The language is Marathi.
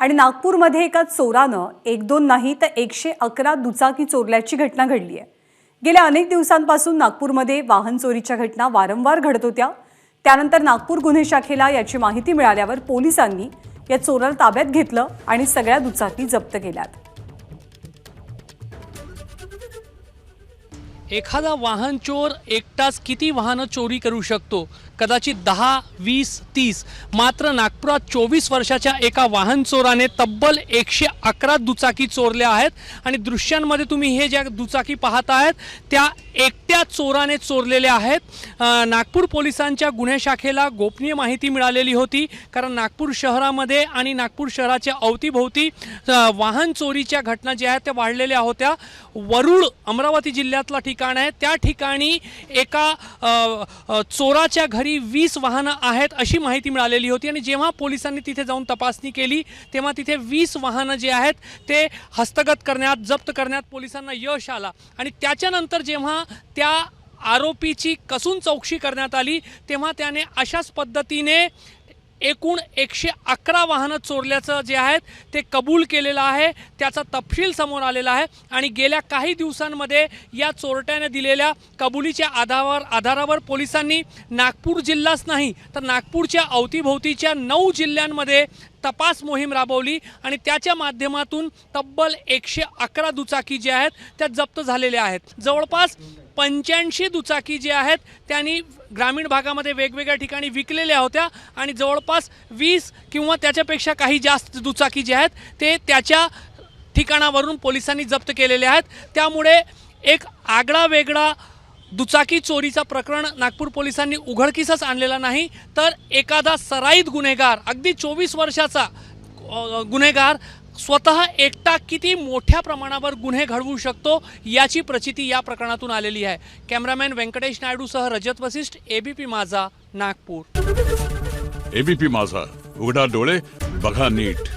आणि नागपूरमध्ये एका चोरानं एक दोन नाही तर 111 दुचाकी चोरल्याची घटना घडली आहे। गेल्या अनेक दिवसांपासून नागपूरमध्ये वाहन चोरीच्या घटना वारंवार घडत होत्या। त्यानंतर नागपूर गुन्हे शाखेला याची माहिती मिळाल्यावर पोलिसांनी या चोराला ताब्यात घेतलं आणि सगळ्या दुचाकी जप्त केल्यात। एखादा वाहन चोर एकटाच किती वाहनं चोरी करू शकतो? कदाचित 10, 20, 30। मात्र नागपुरात 24 वर्षाच्या एका वाहन चोराने तब्बल 111 दुचाकी चोरल्या आहेत आणि दृश्यांमध्ये तुम्ही हे ज्या दुचाकी पाहत आहात त्या एकट्या चोराने चोरलेल्या आहेत। नागपूर पोलिसांच्या गुन्हे शाखेला गोपनीय माहिती मिळालेली होती, कारण नागपूर शहरामध्ये आणि नागपूर शहराच्या अवतीभोवती वाहन चोरीच्या घटना ज्या आहेत त्या वाढलेल्या होत्या। वरुड अमरावती जिल्ह्यातला ठिकाण आहे, त्या ठिकाणी एका चोराच्या घरी 20 वाहनं आहेत अशी माहिती मिळालेली होती आणि जेव्हा पोलिसांनी तिथे जाऊन तपासणी केली तेव्हा तिथे 20 वाहनं जे आहेत ते हस्तगत करण्यात, जप्त करण्यात पोलिसांना यश आला। आणि त्याच्यानंतर जेव्हा त्या आरोपीची कसून चौकशी करण्यात आली तेव्हा त्याने अशाच पद्धतीने एकूण 111 वाहनं चोरल्याचं जे आहेत ते कबूल केलेलं आहे। त्याचा तपशील समोर आलेला आहे आणि गेल्या काही दिवसांमध्ये या चोरट्याने दिलेल्या कबुलीच्या आधारावर पोलिसांनी नागपूर जिल्हाच नाही तर नागपूरच्या अवतीभोवतीच्या 9 जिल्ह्यांमध्ये तपास मोहीम राबवली आणि त्याच्या माध्यमातून तब्बल 111 दुचाकी ज्या आहेत त्या जप्त झालेल्या आहेत। जवळपास 85 दुचाकी जे आहेत त्यांनी ग्रामीण भागामध्ये वेगवेगळ्या ठिकाणी विकलेल्या होत्या आणि जवळपास 20 किंवा त्याच्यापेक्षा काही जास्त दुचाकी जे आहेत ते त्याच्या ठिकाणावरून पोलिसांनी जप्त केलेले आहेत। त्यामुळे एक आगळा वेगळा दुचाकी चोरीचा प्रकरण नागपूर पोलिसांनी उघडकीसच आणलेला नाही, तर एखादा सराईत गुन्हेगार, अगदी 24 वर्षाचा गुन्हेगार स्वतः एकटा किती मोठ्या प्रमाणावर गुन्हे घडवू शकतो याची प्रचिती या प्रकरणातून आलेली आहे। कॅमेरामॅन व्यंकटेश नायडूसह रजत वशिष्ठ, एबीपी माझा, नागपूर। एबीपी माझा, उघडा डोळे बघा नीट।